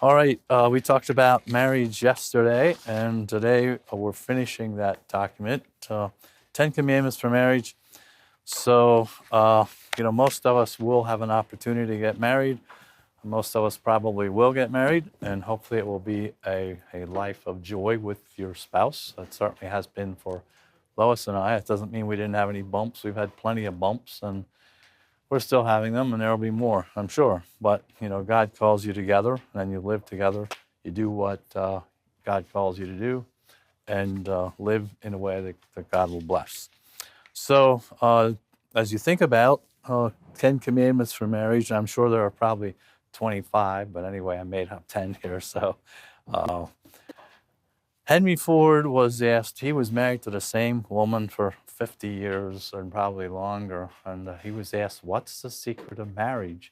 All right, we talked about marriage yesterday, and today we're finishing that document, 10 Commandments for Marriage. So, most of us will have an opportunity to get married. Most of us probably will get married, and hopefully it will be a life of joy with your spouse. That certainly has been for Lois and I. It doesn't mean we didn't have any bumps. We've had plenty of bumps, and we're still having them, and there will be more, I'm sure. But, God calls you together, and you live together. You do what God calls you to do, and live in a way that God will bless. So, as you think about 10 commandments for marriage, I'm sure there are probably 25, but anyway, I made up 10 here. So, uh, Henry Ford was asked, he was married to the same woman for 50 years and probably longer. And he was asked, what's the secret of marriage?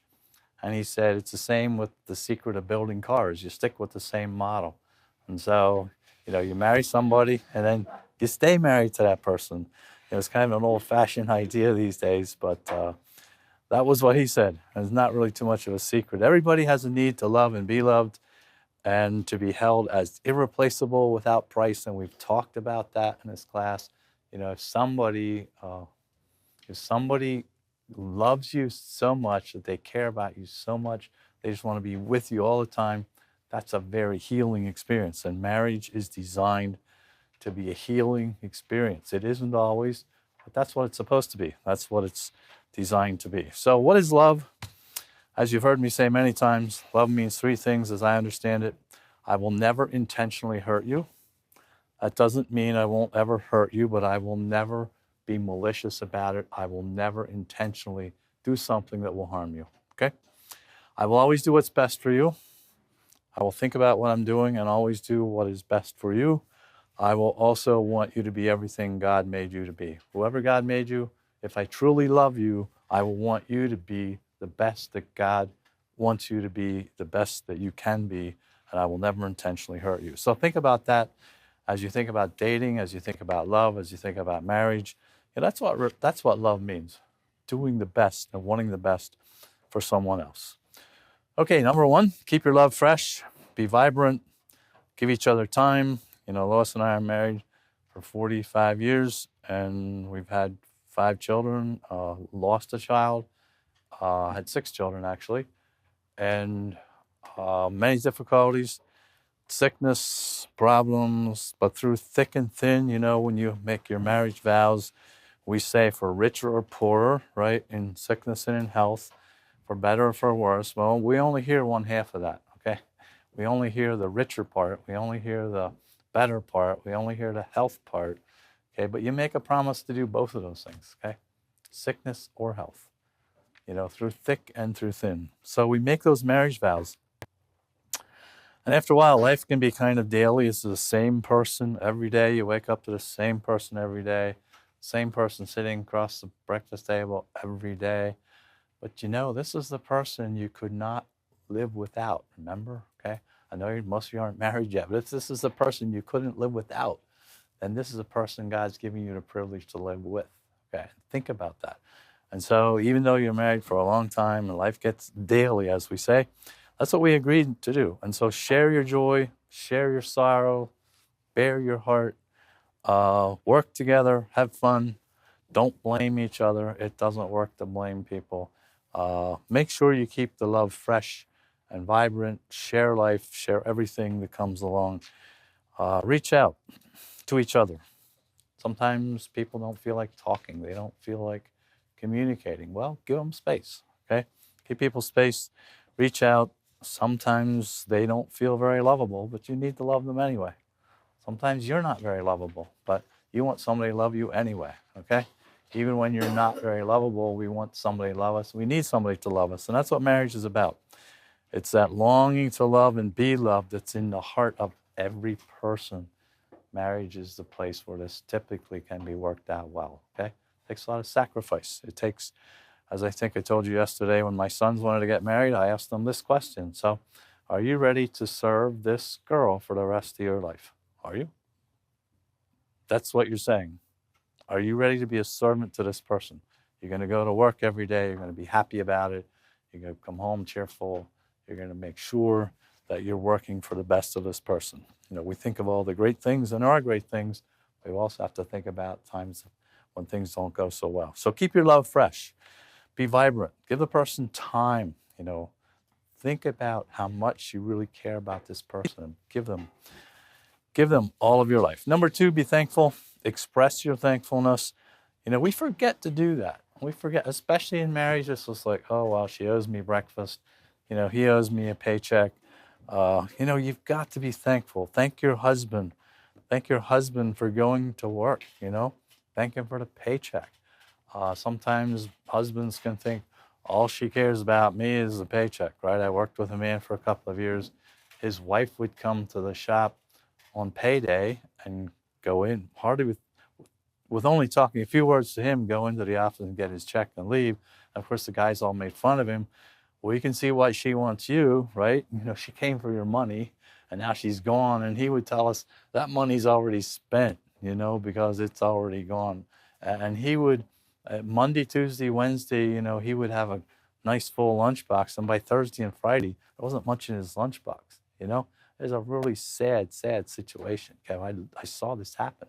And he said, it's the same with the secret of building cars. You stick with the same model. And so, you marry somebody and then you stay married to that person. It's kind of an old fashioned idea these days, but that was what he said. And it's not really too much of a secret. Everybody has a need to love and be loved and to be held as irreplaceable without price. And we've talked about that in this class. If somebody loves you so much, that they care about you so much, they just want to be with you all the time, that's a very healing experience. And marriage is designed to be a healing experience. It isn't always, but that's what it's supposed to be. That's what it's designed to be. So what is love? As you've heard me say many times, love means three things as I understand it. I will never intentionally hurt you. That doesn't mean I won't ever hurt you, but I will never be malicious about it. I will never intentionally do something that will harm you. Okay? I will always do what's best for you. I will think about what I'm doing and always do what is best for you. I will also want you to be everything God made you to be. Whoever God made you, if I truly love you, I will want you to be the best that God wants you to be, the best that you can be, and I will never intentionally hurt you. So think about that as you think about dating, as you think about love, as you think about marriage. That's what love means, doing the best and wanting the best for someone else. Okay, number one, keep your love fresh, be vibrant, give each other time. Lois and I are married for 45 years, and we've had 5 children, lost a child, had 6 children actually, and many difficulties, sickness, problems, but through thick and thin, when you make your marriage vows, we say for richer or poorer, right, in sickness and in health, for better or for worse. Well, we only hear one half of that, okay? We only hear the richer part. We only hear the better part. We only hear the health part, okay? But you make a promise to do both of those things, okay? Sickness or health, through thick and through thin. So we make those marriage vows. And after a while, life can be kind of daily. It's the same person every day. You wake up to the same person every day, same person sitting across the breakfast table every day. But this is the person you could not live without, remember? Okay? I know most of you aren't married yet, but if this is the person you couldn't live without, then this is a person God's giving you the privilege to live with. Okay? Think about that. And so even though you're married for a long time and life gets daily, as we say, that's what we agreed to do. And so share your joy, share your sorrow, bear your heart, work together, have fun. Don't blame each other. It doesn't work to blame people. Make sure you keep the love fresh and vibrant. Share life, share everything that comes along. Reach out to each other. Sometimes people don't feel like talking. They don't feel like communicating. Well, give them space, okay? Give people space. Reach out. Sometimes they don't feel very lovable, but you need to love them anyway. Sometimes you're not very lovable, but you want somebody to love you anyway, okay? Even when you're not very lovable, we want somebody to love us. We need somebody to love us, and that's what marriage is about. It's that longing to love and be loved that's in the heart of every person. Marriage is the place where this typically can be worked out well, okay? It takes a lot of sacrifice. It takes, as I think I told you yesterday, when my sons wanted to get married, I asked them this question. So, are you ready to serve this girl for the rest of your life? Are you? That's what you're saying. Are you ready to be a servant to this person? You're going to go to work every day. You're going to be happy about it. You're going to come home cheerful. You're going to make sure that you're working for the best of this person. We think of all the great things, and there are great things. We also have to think about times when things don't go so well. So keep your love fresh. Be vibrant. Give the person time. Think about how much you really care about this person. Give them all of your life. Number 2, be thankful. Express your thankfulness. We forget to do that. We forget, especially in marriage. It's just like, oh, well, she owes me breakfast. He owes me a paycheck. You've got to be thankful. Thank your husband. Thank your husband for going to work. Thank him for the paycheck. Sometimes husbands can think all she cares about me is the paycheck, right? I worked with a man for a couple of years. His wife would come to the shop on payday and go in, hardly with only talking a few words to him, go into the office and get his check and leave. And of course, the guys all made fun of him. Well, you can see why she wants you, right? She came for your money, and now she's gone. And he would tell us that money's already spent, because it's already gone. And he would, Monday, Tuesday, Wednesday, he would have a nice full lunchbox. And by Thursday and Friday, there wasn't much in his lunchbox, It's a really sad situation. Okay, I saw this happen.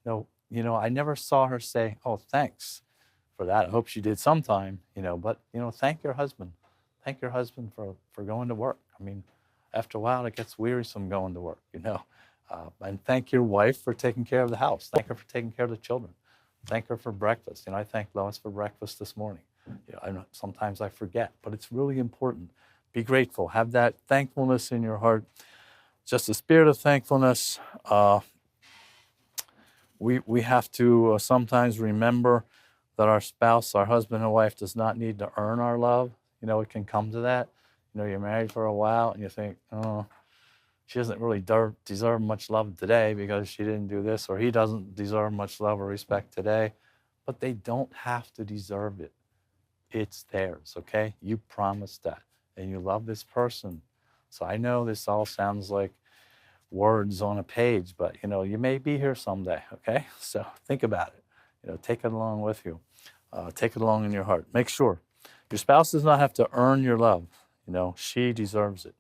I never saw her say, "Oh, thanks for that. I hope she did sometime." But thank your husband. Thank your husband for going to work. I mean, after a while, it gets wearisome going to work. And thank your wife for taking care of the house. Thank her for taking care of the children. Thank her for breakfast. I thanked Lois for breakfast this morning. Sometimes I forget, but it's really important. Be grateful. Have that thankfulness in your heart. Just a spirit of thankfulness. We have to sometimes remember that our spouse, our husband and wife, does not need to earn our love. It can come to that. You're married for a while and you think, oh, she doesn't really deserve much love today because she didn't do this, or he doesn't deserve much love or respect today. But they don't have to deserve it. It's theirs, okay? You promised that, and you love this person. So I know this all sounds like words on a page, but you may be here someday, okay? So think about it. Take it along with you. Take it along in your heart. Make sure your spouse does not have to earn your love. She deserves it.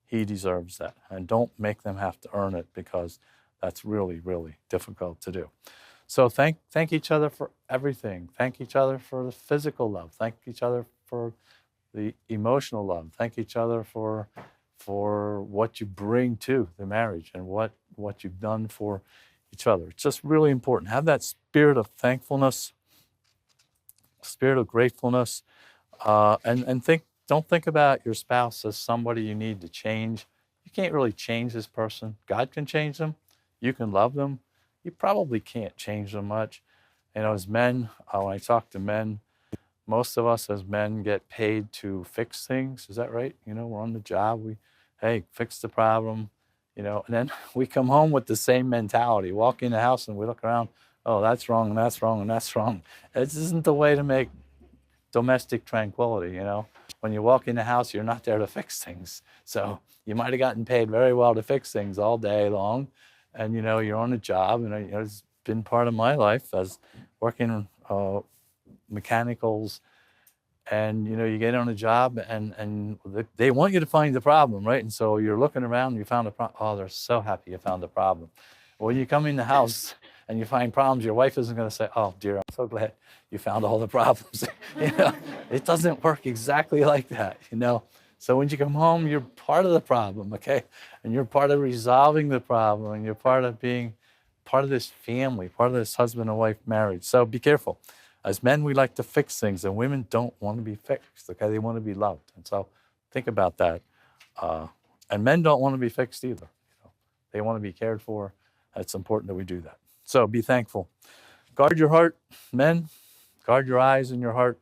He deserves that. And don't make them have to earn it, because that's really, really difficult to do. So thank each other for everything. Thank each other for the physical love. Thank each other for the emotional love. Thank each other for what you bring to the marriage and what you've done for each other. It's just really important. Have that spirit of thankfulness, spirit of gratefulness, and don't think about your spouse as somebody you need to change. You can't really change this person. God can change them. You can love them. You probably can't change them much. As men, when I talk to men, most of us as men get paid to fix things. Is that right? We're on the job. Hey, fix the problem. And then we come home with the same mentality. Walk in the house and we look around. Oh, that's wrong, and that's wrong, and that's wrong. This isn't the way to make domestic tranquility. When you walk in the house, you're not there to fix things. So you might have gotten paid very well to fix things all day long, and you're on a job. And it's been part of my life as working mechanicals, and you get on a job and they want you to find the problem, right? And so you're looking around and you found a problem. Oh, they're so happy you found the problem. When you come in the house and you find problems, your wife isn't going to say, "Oh dear, I'm so glad you found all the problems." It doesn't work exactly like that. So when you come home, you're part of the problem, okay? And you're part of resolving the problem, and you're part of being part of this family, part of this husband and wife marriage. So be careful. As men, we like to fix things, and women don't want to be fixed, okay? They want to be loved. And so think about that. And men don't want to be fixed either. They want to be cared for. It's important that we do that. So be thankful. Guard your heart, men. Guard your eyes and your heart.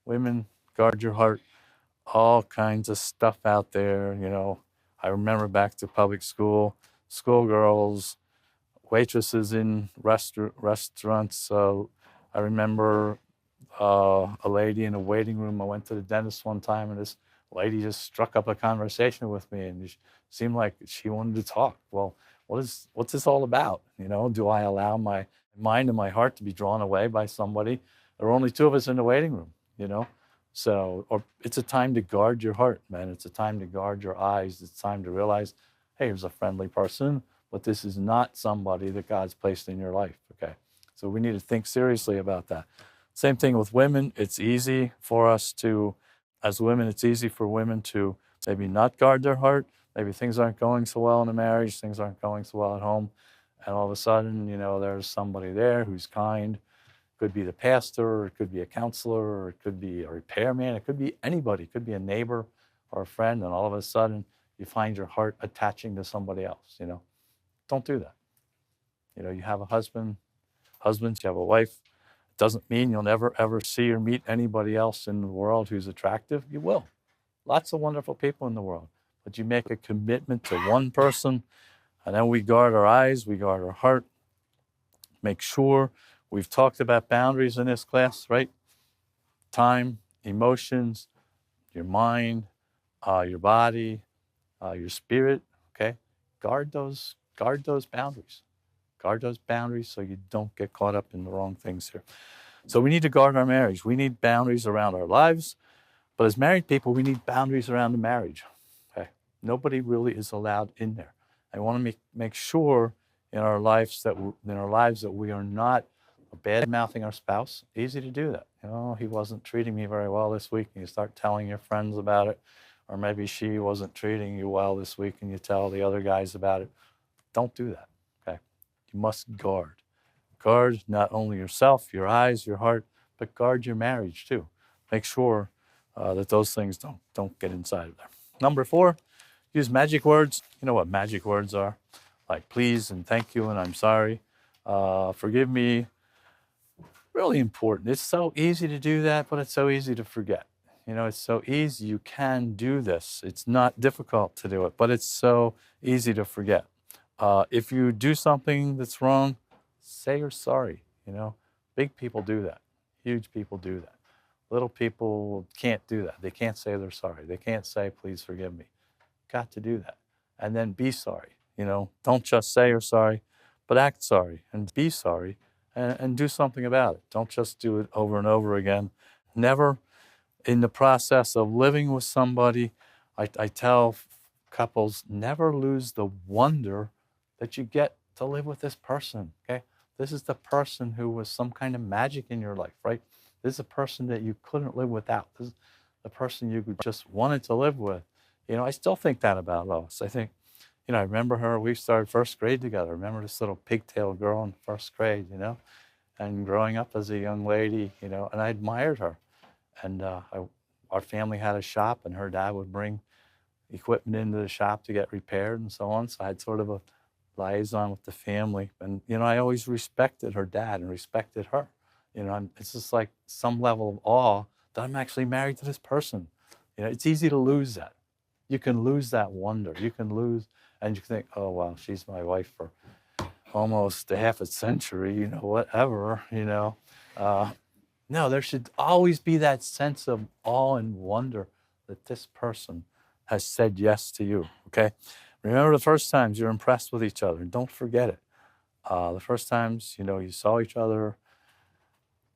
Women, guard your heart. All kinds of stuff out there. I remember back to public school, schoolgirls, waitresses in restaurants. I remember a lady in a waiting room. I went to the dentist one time, and this lady just struck up a conversation with me, and it seemed like she wanted to talk. Well, what's this all about? Do I allow my mind and my heart to be drawn away by somebody? There were only two of us in the waiting room. So, or it's a time to guard your heart, man. It's a time to guard your eyes. It's time to realize, hey, here's a friendly person, but this is not somebody that God's placed in your life. Okay. So we need to think seriously about that. Same thing with women. It's easy for us to, as women, it's easy for women to maybe not guard their heart. Maybe things aren't going so well in a marriage, things aren't going so well at home. And all of a sudden, there's somebody there who's kind. Could be the pastor, or it could be a counselor, or it could be a repairman. It could be anybody. It could be a neighbor or a friend. And all of a sudden, you find your heart attaching to somebody else. Don't do that. You have a husband, husbands, you have a wife. It doesn't mean you'll never, ever see or meet anybody else in the world who's attractive. You will. Lots of wonderful people in the world. But you make a commitment to one person, and then we guard our eyes, we guard our heart. Make sure we've talked about boundaries in this class, right? Time, emotions, your mind, your body, your spirit. Okay, guard those boundaries. Guard those boundaries so you don't get caught up in the wrong things here. So we need to guard our marriage. We need boundaries around our lives, but as married people, we need boundaries around the marriage. Okay, nobody really is allowed in there. I want to make sure in our lives that we are not bad mouthing our spouse. Easy to do that. He wasn't treating me very well this week, and you start telling your friends about it. Or maybe she wasn't treating you well this week, and you tell the other guys about it. Don't do that. Okay, you must guard. Guard not only yourself, your eyes, your heart, but guard your marriage too. Make sure that those things don't get inside of there. Number 4, use magic words. You know what magic words are? Like please and thank you and I'm sorry. Forgive me. Really important. It's so easy to do that, but it's so easy to forget. It's so easy. You can do this. It's not difficult to do it, but it's so easy to forget. If you do something that's wrong, say you're sorry. Big people do that. Huge people do that. Little people can't do that. They can't say they're sorry. They can't say, please forgive me. Got to do that. And then be sorry. Don't just say you're sorry, but act sorry and be sorry and do something about it. Don't just do it over and over again. Never, in the process of living with somebody, I tell couples, never lose the wonder that you get to live with this person, okay? This is the person who was some kind of magic in your life, right? This is a person that you couldn't live without. This is the person you just wanted to live with. I still think that about Lois. I think, I remember her, we started first grade together. I remember this little pigtail girl in first grade, and growing up as a young lady, and I admired her. And our family had a shop, and her dad would bring equipment into the shop to get repaired and so on. So I had sort of a liaison with the family. And, I always respected her dad and respected her. It's just like some level of awe that I'm actually married to this person. It's easy to lose that. You can lose that wonder. You can lose, and you think, oh, well, she's my wife for almost a half a century, whatever, No, there should always be that sense of awe and wonder that this person has said yes to you, okay? Remember the first times you're impressed with each other. Don't forget it. The first times, you saw each other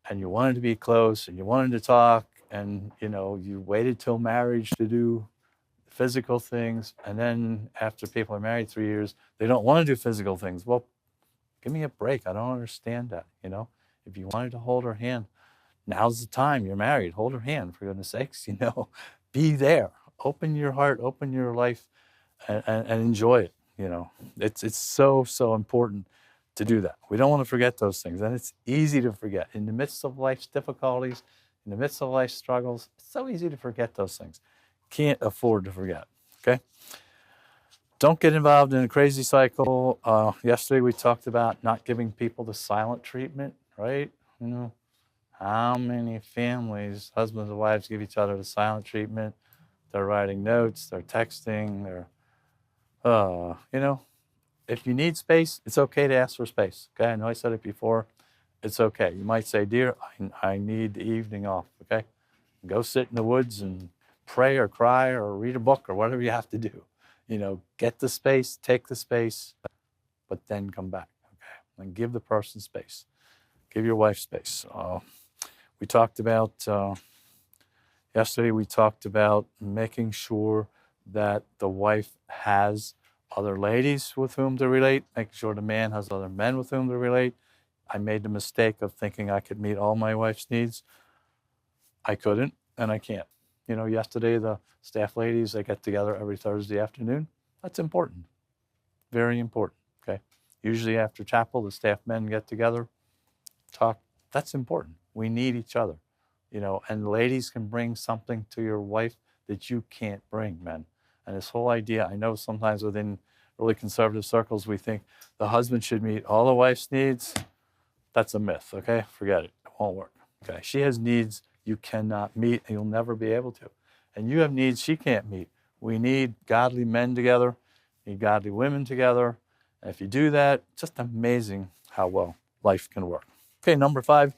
and you wanted to be close and you wanted to talk and, you waited till marriage to do physical things. And then after people are married 3 years, they don't want to do physical things. Well, give me a break. I don't understand that, If you wanted to hold her hand, now's the time. You're married. Hold her hand, for goodness sakes, Be there. Open your heart, open your life, and enjoy it, It's so, so important to do that. We don't want to forget those things. And it's easy to forget. In the midst of life's difficulties, in the midst of life's struggles, it's so easy to forget those things. Can't afford to forget, okay? Don't get involved in a crazy cycle. Yesterday we talked about not giving people the silent treatment, right? How many families, husbands and wives, give each other the silent treatment? They're writing notes, they're texting, if you need space, it's okay to ask for space, okay? I know I said it before. It's okay. You might say, dear, I need the evening off, okay? Go sit in the woods and pray or cry or read a book or whatever you have to do. Get the space, take the space, but then come back, okay? And give the person space. Give your wife space. We talked about, Yesterday we talked about making sure that the wife has other ladies with whom to relate, making sure the man has other men with whom to relate. I made the mistake of thinking I could meet all my wife's needs. I couldn't, and I can't. Yesterday the staff ladies, they get together every Thursday afternoon. That's important, very important. Okay, usually after chapel, the staff men get together, talk. That's important. We need each other, and ladies can bring something to your wife that you can't bring, men. And this whole idea, I know sometimes within really conservative circles, we think the husband should meet all the wife's needs. That's a myth, okay? Forget it. It won't work, okay? She has needs you cannot meet, and you'll never be able to. And you have needs she can't meet. We need godly men together, need godly women together. And if you do that, just amazing how well life can work. Okay, number 5,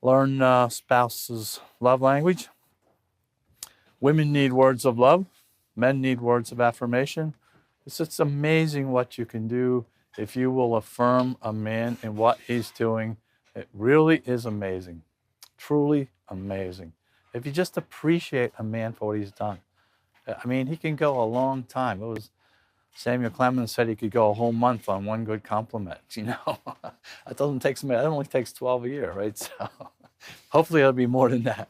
learn spouse's love language. Women need words of love. Men need words of affirmation. It's just amazing what you can do if you will affirm a man in what he's doing. It really is amazing, truly amazing. If you just appreciate a man for what he's done. I mean, he can go a long time. It was Samuel Clemens said he could go a whole month on one good compliment. That doesn't take so many. That only takes 12 a year, right? So hopefully it'll be more than that.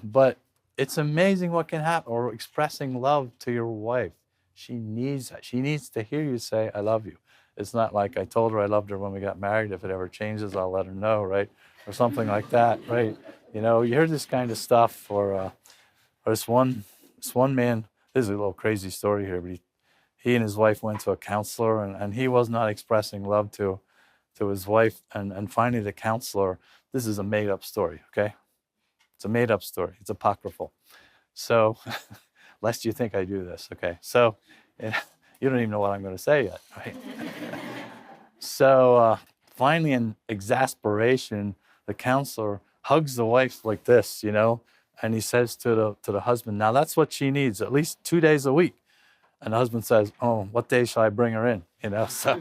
But it's amazing what can happen. Or expressing love to your wife. She needs that. She needs to hear you say, I love you. It's not like I told her I loved her when we got married. If it ever changes, I'll let her know, right? Or something like that, right? You hear this kind of stuff. Or this one man, this is a little crazy story here, but he and his wife went to a counselor, and he was not expressing love to his wife. And finally the counselor, this is a made-up story, okay? It's a made-up story. It's apocryphal. So, lest you think I do this, okay? So, you don't even know what I'm going to say yet, right? So, finally, in exasperation, the counselor hugs the wife like this, and he says to the husband, now that's what she needs, at least 2 days a week. And the husband says, oh, what day shall I bring her in? So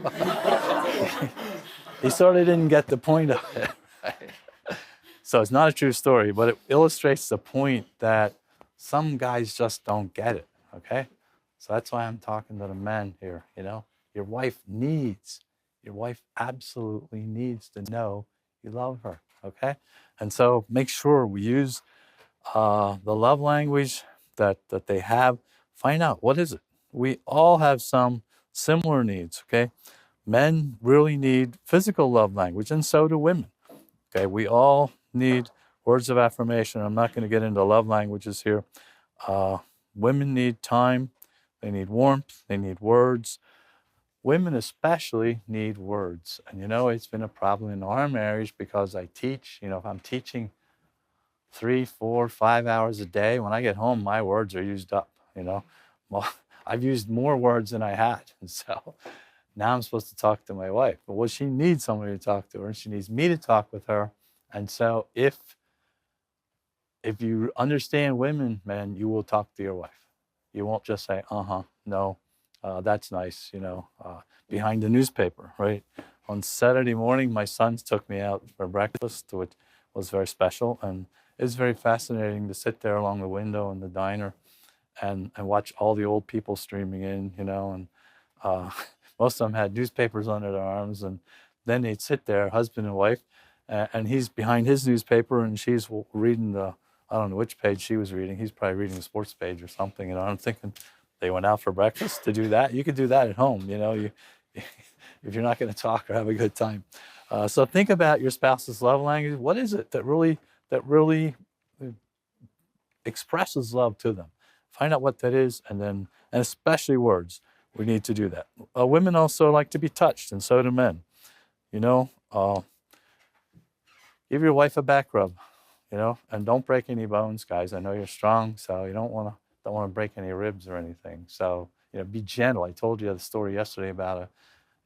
he sort of didn't get the point of it. Right? So it's not a true story, but it illustrates the point that some guys just don't get it, okay? So that's why I'm talking to the men here, Your wife absolutely needs to know you love her, okay? And so make sure we use the love language that they have. Find out, what is it? We all have some similar needs, okay? Men really need physical love language, and so do women, okay? We all need words of affirmation. I'm not going to get into love languages here. Women need time. They need warmth. They need words. Women especially need words. And it's been a problem in our marriage because I teach. If I'm teaching 3, 4, 5 hours a day, when I get home, my words are used up, Well, I've used more words than I had. And so now I'm supposed to talk to my wife. But well, she needs somebody to talk to her, and she needs me to talk with her. And so if you understand women, man, you will talk to your wife. You won't just say, no, that's nice, behind the newspaper, right? On Saturday morning, my sons took me out for breakfast, which was very special. And it's very fascinating to sit there along the window in the diner and watch all the old people streaming in, and most of them had newspapers under their arms, and then they'd sit there, husband and wife, and he's behind his newspaper, and she's reading I don't know which page she was reading. He's probably reading the sports page or something, I'm thinking, they went out for breakfast to do that. You could do that at home, if you're not going to talk or have a good time. So think about your spouse's love language. What is it that really expresses love to them? Find out what that is, and especially words. We need to do that. Women also like to be touched, and so do men. Give your wife a back rub, and don't break any bones, guys. I know you're strong, so you don't want to break any ribs or anything. So be gentle. I told you the story yesterday about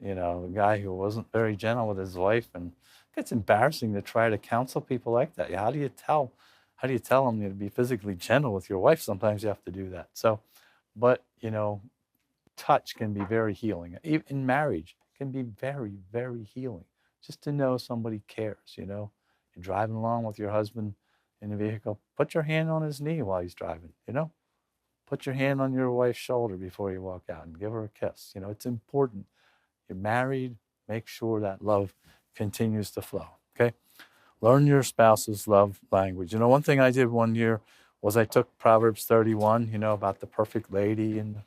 a guy who wasn't very gentle with his wife, and it's embarrassing to try to counsel people like that. How do you tell them to be physically gentle with your wife? Sometimes you have to do that. So, but touch can be very healing. Even in marriage, it can be very, very healing. Just to know somebody cares. You're driving along with your husband, in the vehicle, put your hand on his knee while he's driving, you know? Put your hand on your wife's shoulder before you walk out and give her a kiss. You know, it's important. You're married, make sure that love continues to flow, okay? Learn your spouse's love language. You know, one thing I did one year was I took Proverbs 31, you know, about the perfect lady and the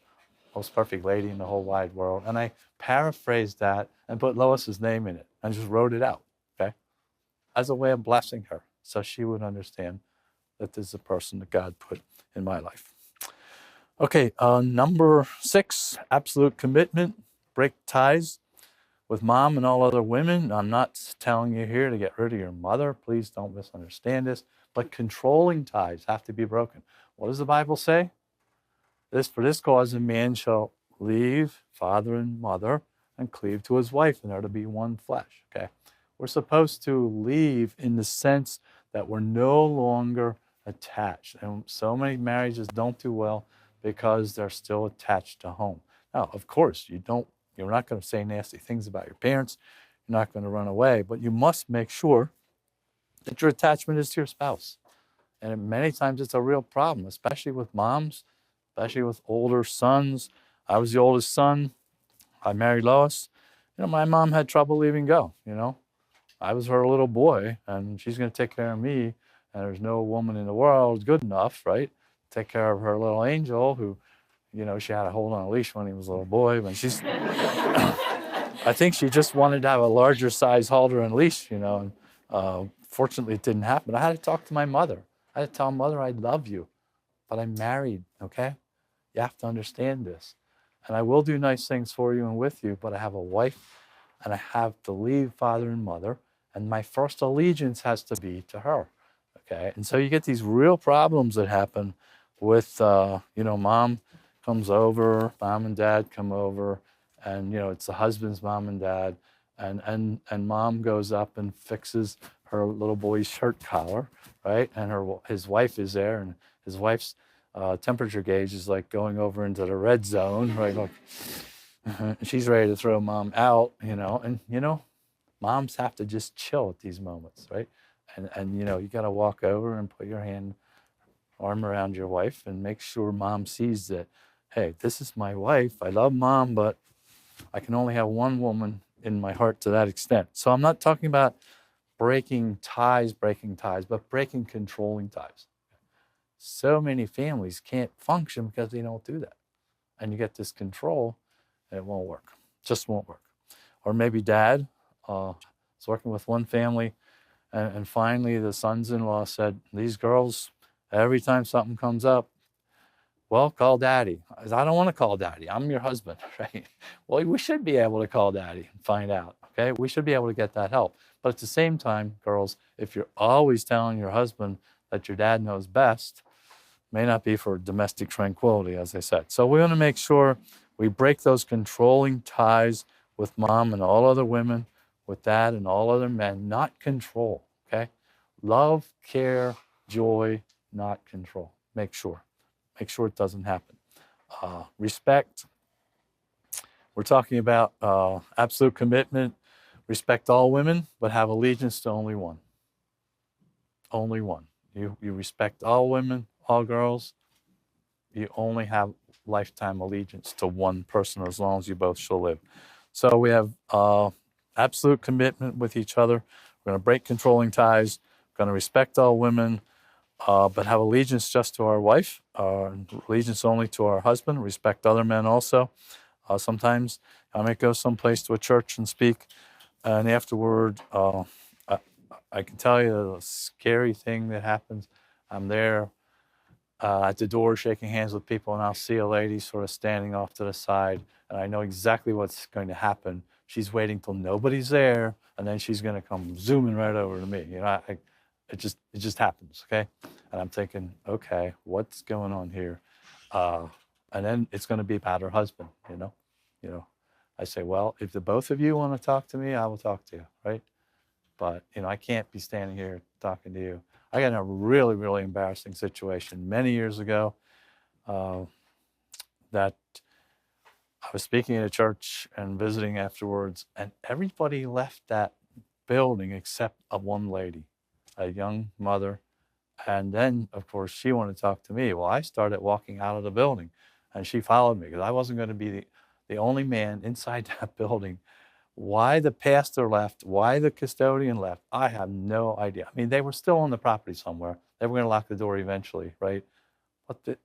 most perfect lady in the whole wide world, and I paraphrased that and put Lois's name in it and just wrote it out, okay, as a way of blessing her so she would understand that this is a person that God put in my life. Okay, number 6, absolute commitment. Break ties with mom and all other women. I'm not telling you here to get rid of your mother. Please don't misunderstand this. But controlling ties have to be broken. What does the Bible say? For this cause a man shall leave father and mother and cleave to his wife, and they're to be one flesh. Okay, we're supposed to leave in the sense that we're no longer attached, and so many marriages don't do well because they're still attached to home. Now, of course, you're not going to say nasty things about your parents. You're not going to run away, but you must make sure that your attachment is to your spouse. And many times it's a real problem, especially with moms, especially with older sons. I was the oldest son. I married Lois. You know, my mom had trouble leaving go, you know. I was her little boy, and she's going to take care of me, and there's no woman in the world good enough, right? Take care of her little angel who, you know, she had to hold on a leash when he was a little boy. When she's, I think she just wanted to have a larger size halter and leash, you know. And fortunately, it didn't happen. I had to talk to my mother. I had to tell Mother, I love you, but I'm married, okay? You have to understand this. And I will do nice things for you and with you, but I have a wife, and I have to leave father and mother, and my first allegiance has to be to her, okay? And so you get these real problems that happen with, you know, mom comes over, mom and dad come over, and, you know, it's the husband's mom and dad, and mom goes up and fixes her little boy's shirt collar, right? And his wife is there, and his wife's temperature gauge is like going over into the red zone, right? Like, she's ready to throw mom out, you know. And, you know, moms have to just chill at these moments, right? And you know, you got to walk over and put your arm around your wife and make sure mom sees that, hey, this is my wife. I love mom, but I can only have one woman in my heart to that extent. So I'm not talking about breaking ties, but breaking controlling ties. So many families can't function because they don't do that. And you get this control, and it won't work. Just won't work. Or maybe dad was working with one family, and finally the sons-in-law said, these girls, every time something comes up, well, call daddy. I said, I don't want to call daddy. I'm your husband, right? Well, we should be able to call daddy and find out, okay? We should be able to get that help. But at the same time, girls, if you're always telling your husband that your dad knows best, may not be for domestic tranquility, as I said. So we want to make sure we break those controlling ties with mom and all other women, with dad and all other men, not control, okay? Love, care, joy, not control. Make sure it doesn't happen. Respect. We're talking about absolute commitment. Respect all women, but have allegiance to only one. Only one. You respect all women, all girls. You only have lifetime allegiance to one person as long as you both shall live. So we have absolute commitment with each other. We're going to break controlling ties. We're going to respect all women, but have allegiance just to our wife, allegiance only to our husband, respect other men also. Sometimes I might go someplace to a church and speak, and afterward, I can tell you the scary thing that happens. I'm there at the door shaking hands with people, and I'll see a lady sort of standing off to the side, and I know exactly what's going to happen. She's waiting till nobody's there, and then she's going to come zooming right over to me. You know, it just happens, okay? And I'm thinking, okay, what's going on here? And then it's going to be about her husband, you know. I say, well, if the both of you want to talk to me, I will talk to you, right? But, you know, I can't be standing here talking to you. I got in a really, really embarrassing situation many years ago that I was speaking at a church and visiting afterwards, and everybody left that building except one lady, a young mother, And then, of course, she wanted to talk to me. Well, I started walking out of the building, and she followed me because I wasn't going to be the only man inside that building. Why the pastor left, why the custodian left, I have no idea. I mean, they were still on the property somewhere. They were going to lock the door eventually, right? But,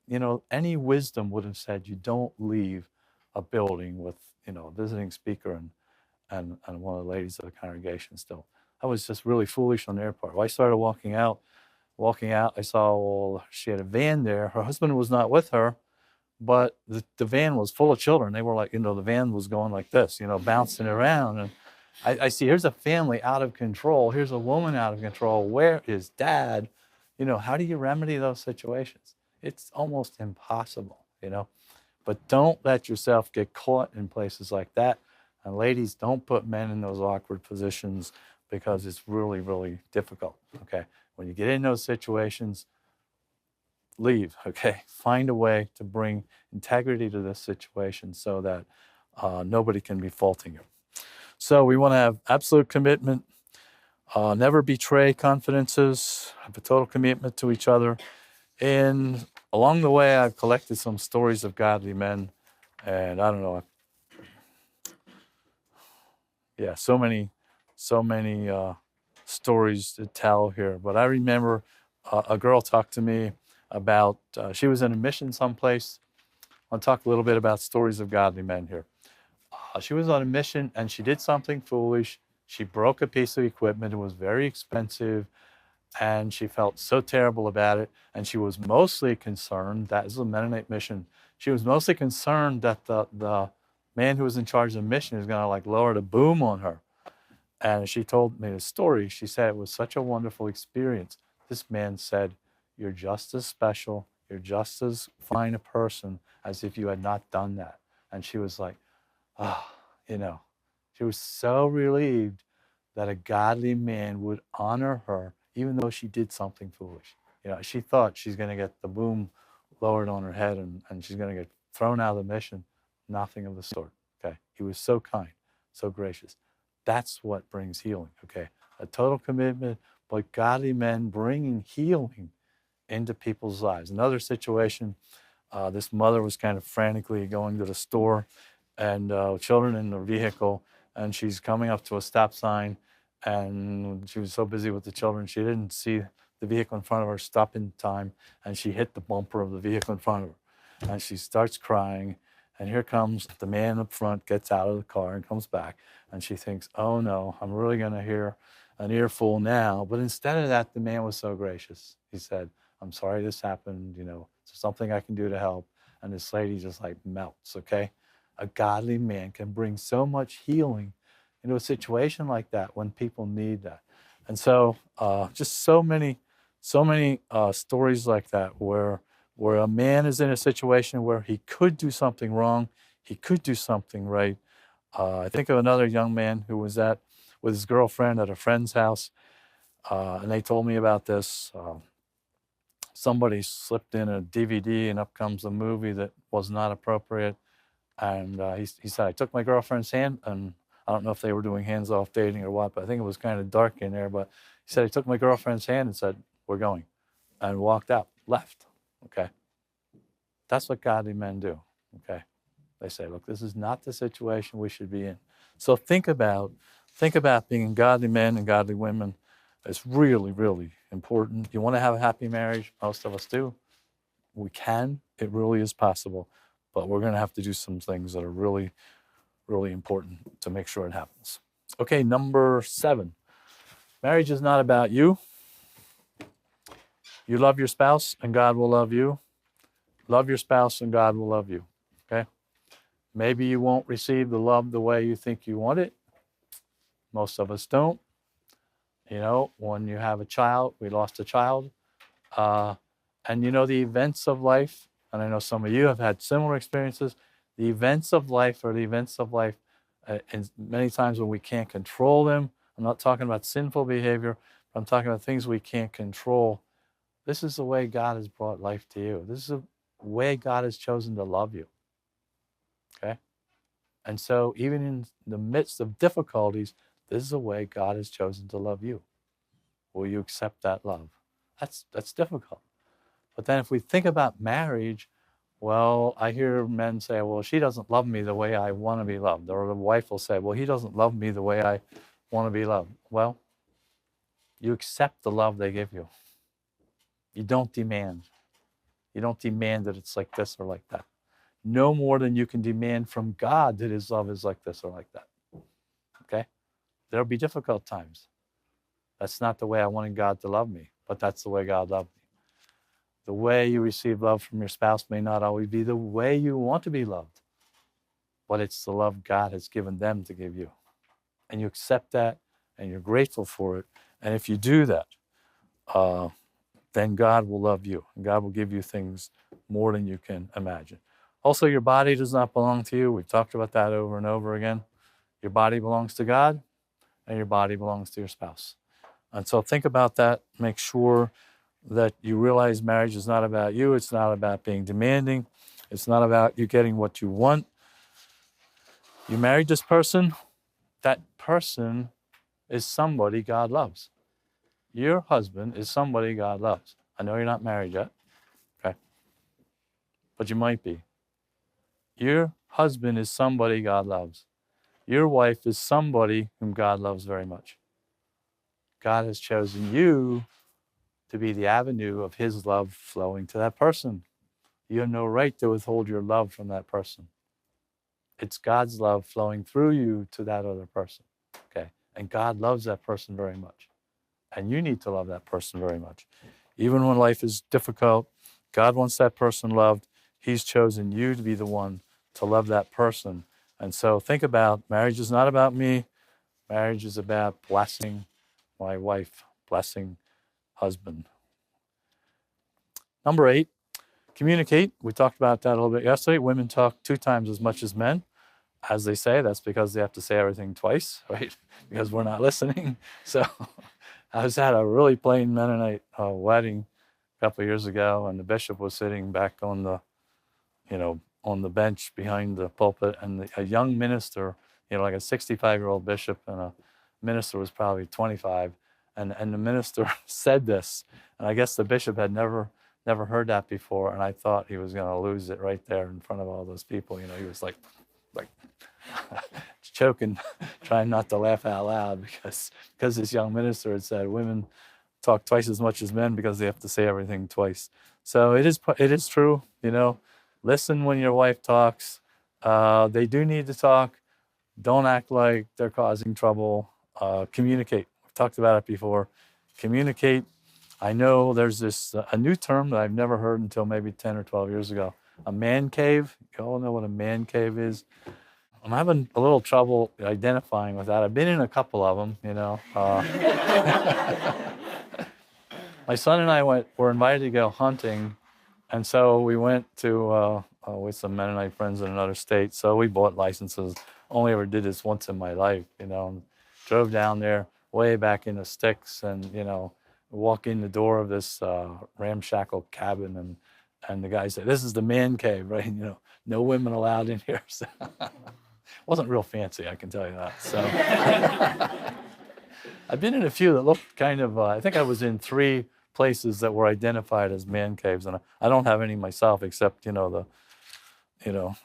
any wisdom would have said you don't leave a building with, a visiting speaker and one of the ladies of the congregation still. That was just really foolish on their part. Well, I started walking out. I saw, well, she had a van there. Her husband was not with her, but the van was full of children. They were like, the van was going like this, bouncing around. And I see, here's a family out of control. Here's a woman out of control. Where is dad? How do you remedy those situations? It's almost impossible. But don't let yourself get caught in places like that. And ladies, don't put men in those awkward positions because it's really, really difficult. Okay. When you get in those situations, leave. Okay. Find a way to bring integrity to this situation so that nobody can be faulting you. So we want to have absolute commitment, never betray confidences, have a total commitment to each other. And along the way, I've collected some stories of godly men, and I don't know, so many stories to tell here. But I remember a girl talked to me about, she was in a mission someplace. I'll talk a little bit about stories of godly men here. She was on a mission and she did something foolish. She broke a piece of equipment. It was very expensive. And she felt so terrible about it. And she was mostly concerned, that is a Mennonite mission. She was mostly concerned that the man who was in charge of the mission is going to lower the boom on her. And she told me the story. She said it was such a wonderful experience. This man said, "You're just as special. You're just as fine a person as if you had not done that." And she was like, she was so relieved that a godly man would honor her, even though she did something foolish. She thought she's going to get the boom lowered on her head and she's going to get thrown out of the mission. Nothing of the sort. Okay. He was so kind, so gracious. That's what brings healing. Okay. A total commitment, but godly men bringing healing into people's lives. Another situation, this mother was kind of frantically going to the store and children in the vehicle, and she's coming up to a stop sign, and she was so busy with the children, she didn't see the vehicle in front of her stop in time, and she hit the bumper of the vehicle in front of her. And she starts crying, and here comes the man up front, gets out of the car and comes back, and she thinks, oh no, I'm really going to hear an earful now. But instead of that, the man was so gracious. He said, "I'm sorry this happened, is there something I can do to help?" And this lady just melts, okay? A godly man can bring so much healing into a situation like that when people need that. And so just so many stories like that where a man is in a situation where he could do something wrong, he could do something right. I think of another young man who was with his girlfriend at a friend's house, and they told me about this. Somebody slipped in a DVD, and up comes a movie that was not appropriate. And he said, "I took my girlfriend's hand," and I don't know if they were doing hands-off dating or what, but I think it was kind of dark in there. But he said, "I took my girlfriend's hand and said, 'We're going,' and walked out, left." Okay. That's what godly men do. Okay. They say, "Look, this is not the situation we should be in." So think about being godly men and godly women. It's really, really important. You want to have a happy marriage? Most of us do. We can. It really is possible. But we're going to have to do some things that are really, really important to make sure it happens. Okay, number 7. Marriage is not about you. You love your spouse and God will love you. Love your spouse and God will love you. Okay? Maybe you won't receive the love the way you think you want it. Most of us don't. When you have a child, we lost a child. And the events of life, and I know some of you have had similar experiences, the events of life are the events of life, and many times when we can't control them. I'm not talking about sinful behavior, but I'm talking about things we can't control. This is the way God has brought life to you. This is the way God has chosen to love you. Okay? And so even in the midst of difficulties, this is the way God has chosen to love you. Will you accept that love? That's difficult. But then if we think about marriage, well, I hear men say, well, she doesn't love me the way I want to be loved. Or the wife will say, well, he doesn't love me the way I want to be loved. Well, you accept the love they give you. You don't demand. You don't demand that it's like this or like that. No more than you can demand from God that his love is like this or like that. Okay? There'll be difficult times. That's not the way I wanted God to love me, but that's the way God loved me. The way you receive love from your spouse may not always be the way you want to be loved, but it's the love God has given them to give you. And you accept that and you're grateful for it. And if you do that, then God will love you and God will give you things more than you can imagine. Also, your body does not belong to you. We've talked about that over and over again. Your body belongs to God and your body belongs to your spouse. And so think about that. Make sure that you realize marriage is not about you. It's not about being demanding. It's not about you getting what you want. You married this person. That person is somebody God loves. Your husband is somebody God loves. I know you're not married yet, okay? But you might be. Your husband is somebody God loves. Your wife is somebody whom God loves very much. God has chosen you to be the avenue of his love flowing to that person. You have no right to withhold your love from that person. It's God's love flowing through you to that other person, okay? And God loves that person very much. And you need to love that person very much. Even when life is difficult, God wants that person loved. He's chosen you to be the one to love that person. And so think about, marriage is not about me. Marriage is about blessing my wife, blessing husband. Number 8, communicate. We talked about that a little bit yesterday. Women talk 2 times as much as men. As they say, that's because they have to say everything twice, right? Because we're not listening. So I was at a really plain Mennonite wedding a couple of years ago, and the bishop was sitting back on the, on the bench behind the pulpit, and a young minister, like a 65-year-old bishop, and a minister was probably 25, and the minister said this, and I guess the bishop had never heard that before, and I thought he was going to lose it right there in front of all those people. He was like choking, trying not to laugh out loud because this young minister had said women talk twice as much as men because they have to say everything twice. So it is true. Listen when your wife talks. They do need to talk. Don't act like they're causing trouble. Communicate. We've talked about it before. Communicate. I know there's a new term that I've never heard until maybe 10 or 12 years ago. A man cave. You all know what a man cave is. I'm having a little trouble identifying with that. I've been in a couple of them, My son and I were invited to go hunting, and so we went to with some Mennonite friends in another state. So we bought licenses. Only ever did this once in my life, and drove down there way back in the sticks, and walk in the door of this ramshackle cabin, and the guy said, "This is the man cave, right? No women allowed in here." So wasn't real fancy, I can tell you that. So I've been in a few that looked kind of, I think I was in 3 places that were identified as man caves, and I don't have any myself except, the,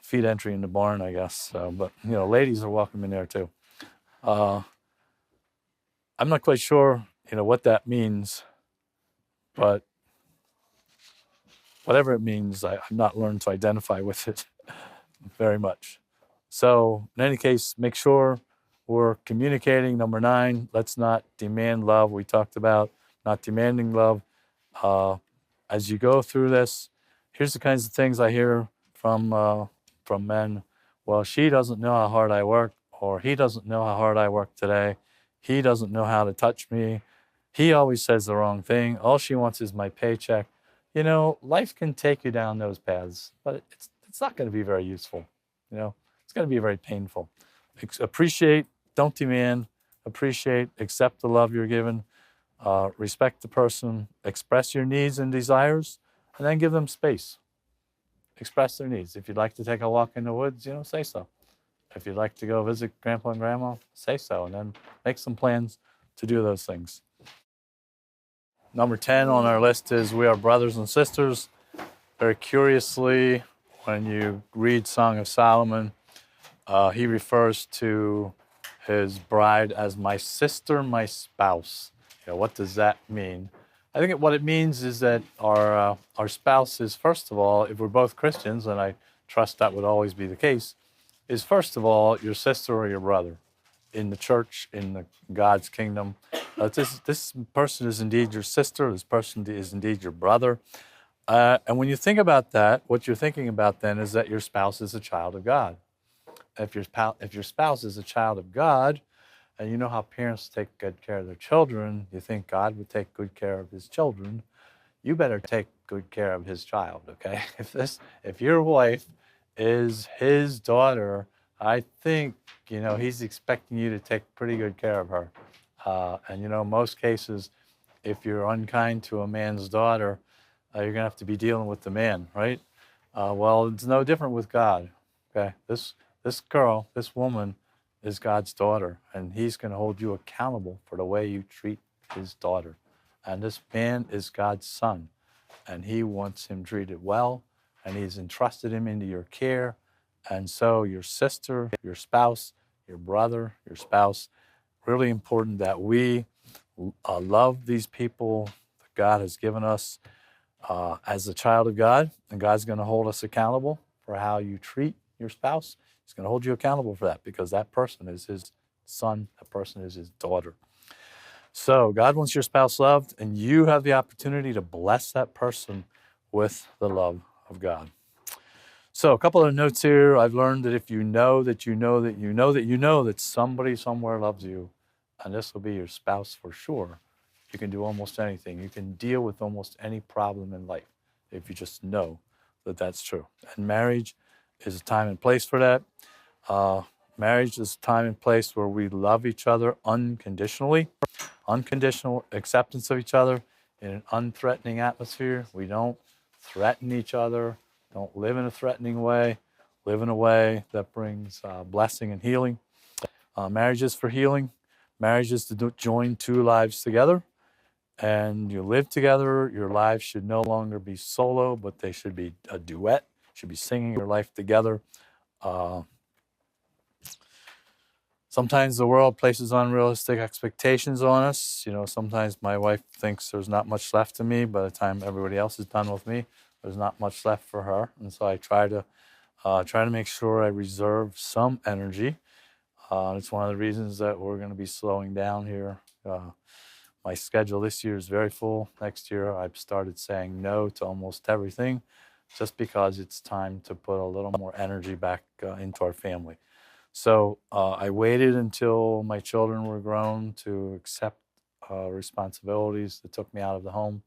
feed entry in the barn, I guess. So, but, ladies are welcome in there too. I'm not quite sure, what that means, but whatever it means, I've not learned to identify with it very much. So in any case, make sure we're communicating. Number 9, let's not demand love. We talked about not demanding love. As you go through this, here's the kinds of things I hear from men. Well, she doesn't know how hard I work, or he doesn't know how hard I work today. He doesn't know how to touch me. He always says the wrong thing. All she wants is my paycheck. Life can take you down those paths, but it's not going to be very useful. It's going to be very painful. Appreciate, don't demand. Appreciate, accept the love you're given. Respect the person. Express your needs and desires, and then give them space. Express their needs. If you'd like to take a walk in the woods, say so. If you'd like to go visit Grandpa and Grandma, say so, and then make some plans to do those things. Number 10 on our list is we are brothers and sisters. Very curiously, when you read Song of Solomon, he refers to his bride as my sister, my spouse. What does that mean? I think what it means is that our spouse is, first of all, if we're both Christians, and I trust that would always be the case, is first of all your sister or your brother in the church, in God's kingdom. This person is indeed your sister. This person is indeed your brother. And when you think about that, what you're thinking about then is that your spouse is a child of God. If your spouse is a child of God, and you know how parents take good care of their children, you think God would take good care of his children, you better take good care of his child, okay? If your wife is his daughter, I think, he's expecting you to take pretty good care of her. And, most cases, if you're unkind to a man's daughter, you're going to have to be dealing with the man, right? Well, it's no different with God, okay? This girl, this woman, is God's daughter, and he's going to hold you accountable for the way you treat his daughter. And this man is God's son, and he wants him treated well, and he's entrusted him into your care. And so your sister, your spouse, your brother, your spouse, really important that we love these people that God has given us as a child of God, and God's going to hold us accountable for how you treat your spouse. He's going to hold you accountable for that because that person is his son, that person is his daughter. So God wants your spouse loved, and you have the opportunity to bless that person with the love of God. So a couple of notes here. I've learned that if you know that you know that you know that you know that somebody somewhere loves you, and this will be your spouse for sure, you can do almost anything. You can deal with almost any problem in life if you just know that that's true. And marriage is a time and place for that. Marriage is a time and place where we love each other unconditionally, unconditional acceptance of each other in an unthreatening atmosphere. We don't threaten each other, don't live in a threatening way, live in a way that brings blessing and healing. Marriage is for healing. Marriage is to join two lives together, and you live together. Your lives should no longer be solo, but they should be a duet. You should be singing your life together. Sometimes the world places unrealistic expectations on us. Sometimes my wife thinks there's not much left to me. By the time everybody else is done with me, there's not much left for her. And so I try to make sure I reserve some energy. It's one of the reasons that we're going to be slowing down here. My schedule this year is very full. Next year, I've started saying no to almost everything just because it's time to put a little more energy back into our family. So I waited until my children were grown to accept responsibilities that took me out of the home.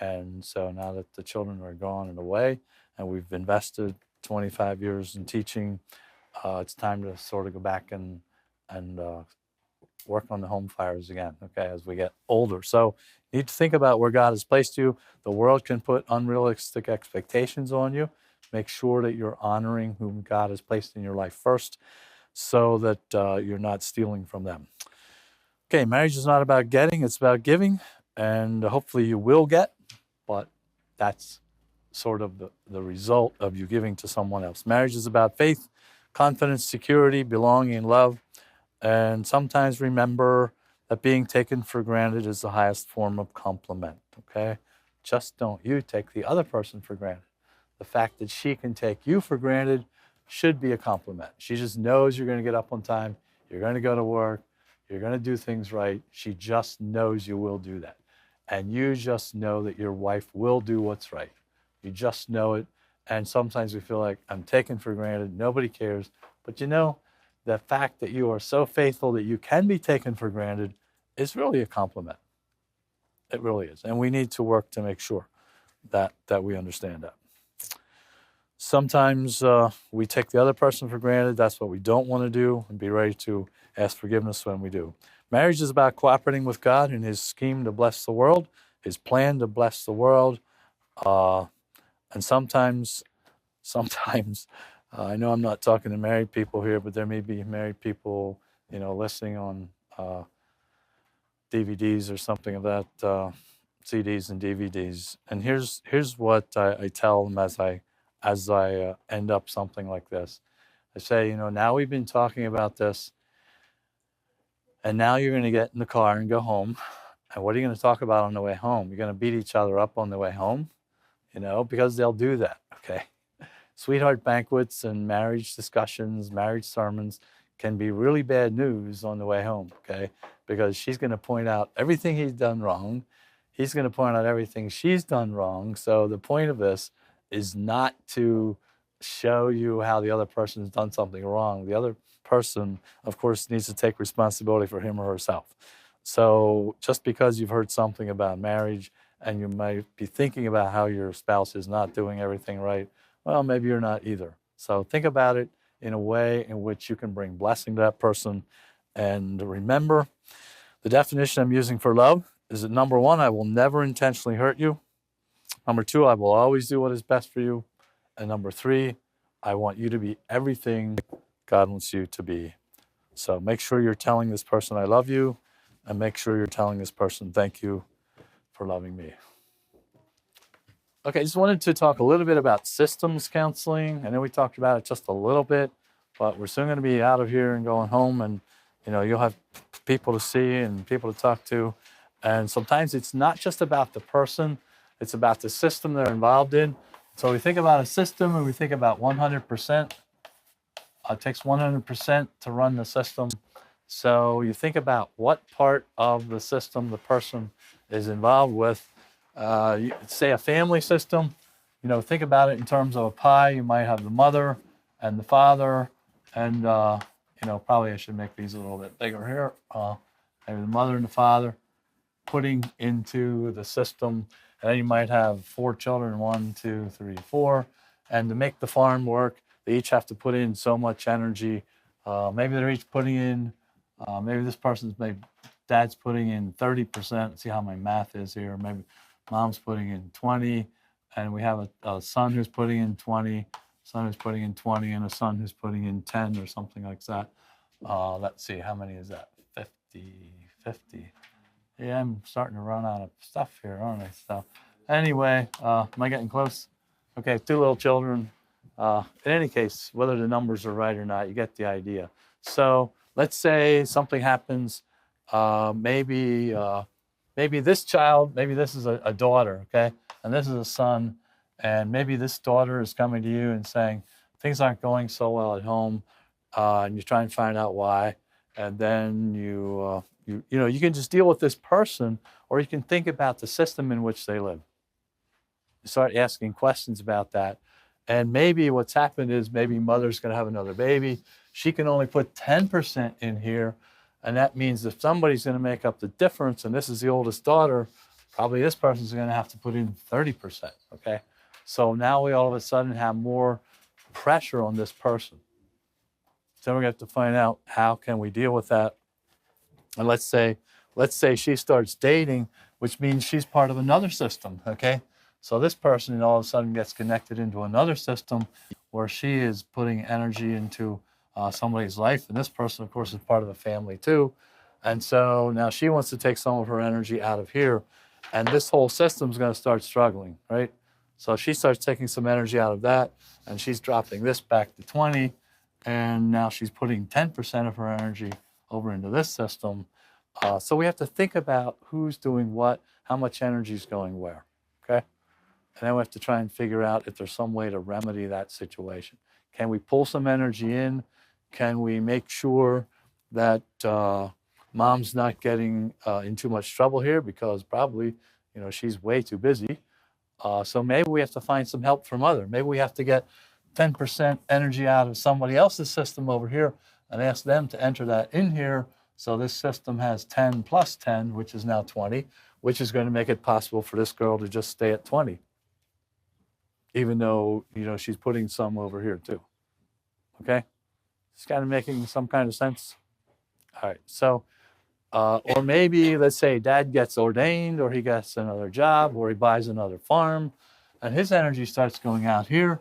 And so now that the children are gone and away, and we've invested 25 years in teaching, it's time to sort of go back and work on the home fires again, okay, as we get older. So you need to think about where God has placed you. The world can put unrealistic expectations on you. Make sure that you're honoring whom God has placed in your life first, so that you're not stealing from them. Okay, marriage is not about getting, it's about giving, and hopefully you will get, but that's sort of the result of you giving to someone else. Marriage is about faith, confidence, security, belonging, love, and sometimes remember that being taken for granted is the highest form of compliment, okay? Just don't you take the other person for granted. The fact that she can take you for granted should be a compliment. She just knows you're going to get up on time, you're going to go to work, you're going to do things right. She just knows you will do that. And you just know that your wife will do what's right. You just know it. And sometimes we feel like I'm taken for granted, nobody cares. But the fact that you are so faithful that you can be taken for granted is really a compliment. It really is. And we need to work to make sure that we understand that. Sometimes we take the other person for granted. That's what we don't want to do, and be ready to ask forgiveness when we do. Marriage is about cooperating with God in his scheme to bless the world, his plan to bless the world. And sometimes, I know I'm not talking to married people here, but there may be married people, listening on DVDs or something of that CDs and DVDs. And here's what I tell them as I end up something like this. I say, now we've been talking about this, and now you're going to get in the car and go home. And what are you going to talk about on the way home? You're going to beat each other up on the way home, because they'll do that. Okay. Sweetheart banquets and marriage discussions, marriage sermons can be really bad news on the way home, okay? Because she's going to point out everything he's done wrong. He's going to point out everything she's done wrong. So the point of this is not to show you how the other person has done something wrong. The other person, of course, needs to take responsibility for him or herself. So just because you've heard something about marriage and you might be thinking about how your spouse is not doing everything right, well, maybe you're not either. So think about it in a way in which you can bring blessing to that person. And remember, the definition I'm using for love is that number one, I will never intentionally hurt you. Number two, I will always do what is best for you. And number three, I want you to be everything God wants you to be. So make sure you're telling this person I love you, and make sure you're telling this person thank you for loving me. Okay, just wanted to talk a little bit about systems counseling. I know we talked about it just a little bit, but we're soon going to be out of here and going home, and you'll have people to see and people to talk to. And sometimes it's not just about the person, it's about the system they're involved in. So we think about a system and we think about 100%. It takes 100% to run the system. So you think about what part of the system the person is involved with. Say a family system, think about it in terms of a pie. You might have the mother and the father, and probably I should make these a little bit bigger here. Maybe the mother and the father putting into the system, and then you might have 4 children, 1, 2, 3, 4, and to make the farm work, they each have to put in so much energy. Maybe they're each putting in, maybe this dad's putting in 30%. See how my math is here. Maybe mom's putting in 20, and we have a son who's putting in 20, son who's putting in 20, and a son who's putting in 10 or something like that. Let's see, how many is that? 50. Yeah, I'm starting to run out of stuff here, aren't I? So anyway, am I getting close? Okay, 2 little children. In any case, whether the numbers are right or not, you get the idea. So let's say something happens. Maybe this child, maybe this is a daughter, okay? And this is a son. And maybe this daughter is coming to you and saying, things aren't going so well at home. And you try and find out why. And then you can just deal with this person, or you can think about the system in which they live. You start asking questions about that. And maybe what's happened is maybe mother's going to have another baby. She can only put 10% in here. And that means if somebody's going to make up the difference, and this is the oldest daughter, probably this person's going to have to put in 30%, okay? So now we all of a sudden have more pressure on this person. So we're going to have to find out how can we deal with that. And let's say she starts dating, which means she's part of another system, okay? So this person all of a sudden gets connected into another system where she is putting energy into somebody's life. And this person, of course, is part of the family too. And so now she wants to take some of her energy out of here. And this whole system is going to start struggling, right? So she starts taking some energy out of that, and she's dropping this back to 20. And now she's putting 10% of her energy over into this system. So we have to think about who's doing what, how much energy is going where, okay? And then we have to try and figure out if there's some way to remedy that situation. Can we pull some energy in? Can we make sure that mom's not getting in too much trouble here, because probably, she's way too busy. So maybe we have to find some help from mother. Maybe we have to get 10% energy out of somebody else's system over here and ask them to enter that in here. So this system has 10 plus 10, which is now 20, which is going to make it possible for this girl to just stay at 20, even though, she's putting some over here too. Okay? It's kind of making some kind of sense. All right. So, or maybe let's say dad gets ordained, or he gets another job, or he buys another farm, and his energy starts going out here,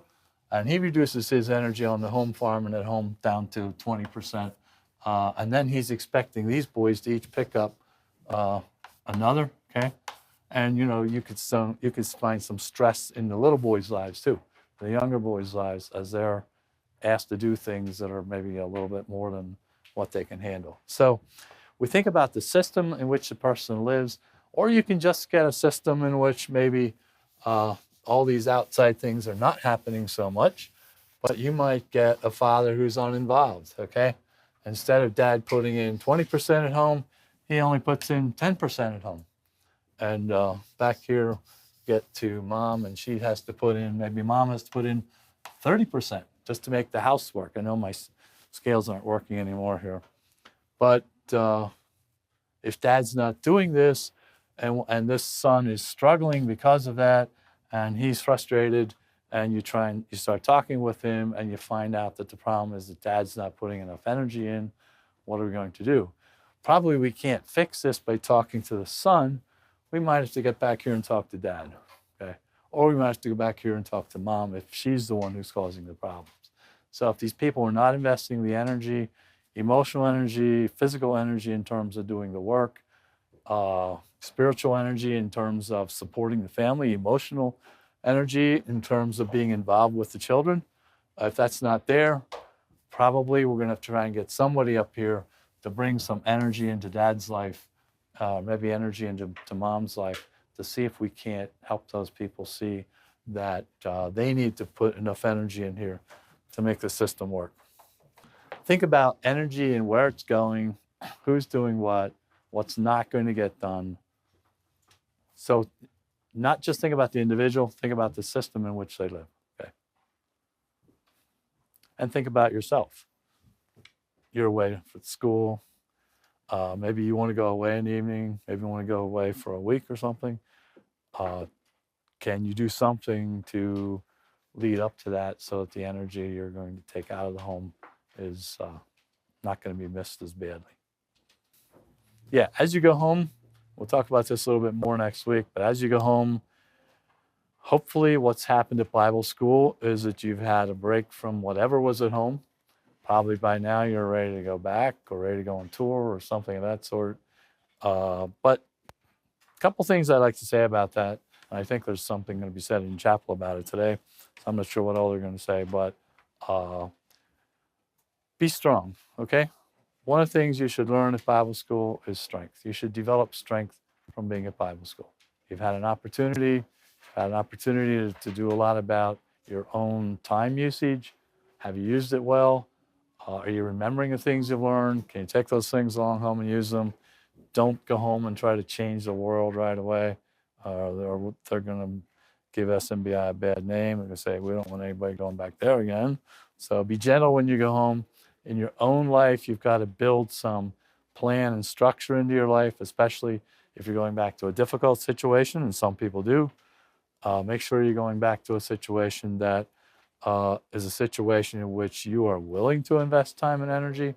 and he reduces his energy on the home farm and at home down to 20%. And then he's expecting these boys to each pick up another, okay? And you could find some stress in the little boys' lives too, the younger boys' lives, as they're asked to do things that are maybe a little bit more than what they can handle. So we think about the system in which the person lives, or you can just get a system in which maybe all these outside things are not happening so much, but you might get a father who's uninvolved, okay? Instead of dad putting in 20% at home, he only puts in 10% at home. And back here, get to mom, and she has to put in, maybe mom has to put in 30% just to make the house work. I know my scales aren't working anymore here. But if dad's not doing this, and this son is struggling because of that, and he's frustrated, and you start talking with him, and you find out that the problem is that dad's not putting enough energy in, what are we going to do? Probably we can't fix this by talking to the son. We might have to get back here and talk to dad, okay? Or we might have to go back here and talk to mom if she's the one who's causing the problems. So if these people are not investing the energy, emotional energy, physical energy in terms of doing the work, spiritual energy in terms of supporting the family, emotional energy in terms of being involved with the children, if that's not there, probably we're going to have to try and get somebody up here to bring some energy into dad's life, maybe energy into mom's life, to see if we can't help those people see that they need to put enough energy in here to make the system work. Think about energy and where it's going, who's doing what, what's not going to get done. So not just think about the individual, think about the system in which they live, okay? And think about yourself. You're away for school. Maybe you want to go away in the evening. Maybe you want to go away for a week or something. Can you do something to lead up to that so that the energy you're going to take out of the home is not going to be missed as badly? Yeah, as you go home, we'll talk about this a little bit more next week, but as you go home, hopefully what's happened at Bible school is that you've had a break from whatever was at home. Probably by now you're ready to go back or ready to go on tour or something of that sort. But a couple things I'd like to say about that. I think there's something going to be said in chapel about it today. So I'm not sure what all they're going to say, but be strong, okay? One of the things you should learn at Bible school is strength. You should develop strength from being at Bible school. You've had an opportunity to do a lot about your own time usage. Have you used it well? Are you remembering the things you've learned? Can you take those things along home and use them? Don't go home and try to change the world right away. They're going to give SMBI a bad name. They're going to say, we don't want anybody going back there again. So be gentle when you go home. In your own life, you've got to build some plan and structure into your life, especially if you're going back to a difficult situation, and some people do. Make sure you're going back to a situation that is a situation in which you are willing to invest time and energy.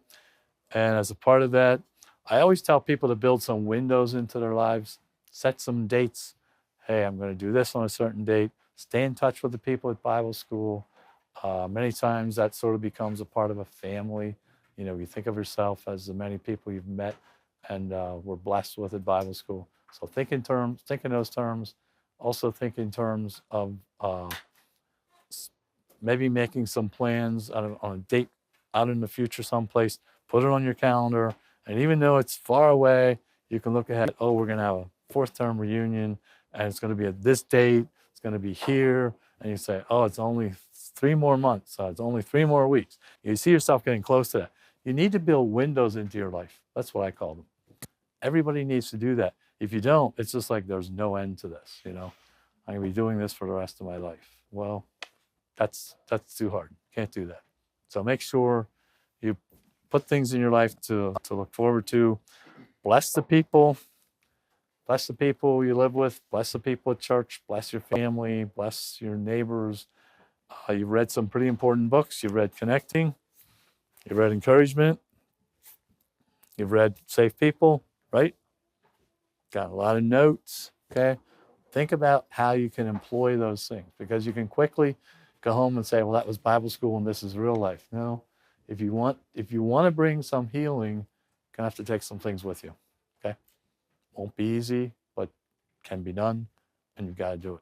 And as a part of that, I always tell people to build some windows into their lives, set some dates. Hey, I'm going to do this on a certain date. Stay in touch with the people at Bible school. Many times that sort of becomes a part of a family. You know, you think of yourself as the many people you've met and were blessed with at Bible school. So think in those terms. Also think in terms of maybe making some plans on a date out in the future someplace. Put it on your calendar. And even though it's far away, you can look ahead. Oh, we're going to have a fourth term reunion, and it's going to be at this date. It's going to be here. And you say, oh, it's only 3 more months. It's only 3 more weeks. You see yourself getting close to that. You need to build windows into your life. That's what I call them. Everybody needs to do that. If you don't, it's just like there's no end to this. You know, I'm going to be doing this for the rest of my life. Well, that's too hard. Can't do that. So make sure you put things in your life to look forward to. Bless the people. Bless the people you live with. Bless the people at church. Bless your family. Bless your neighbors. You've read some pretty important books. You've read Connecting. You've read Encouragement. You've read Safe People, right? Got a lot of notes, okay? Think about how you can employ those things, because you can quickly go home and say, well, that was Bible school and this is real life. No, if you want to bring some healing, you're going to have to take some things with you, okay? Won't be easy, but can be done, and you've got to do it.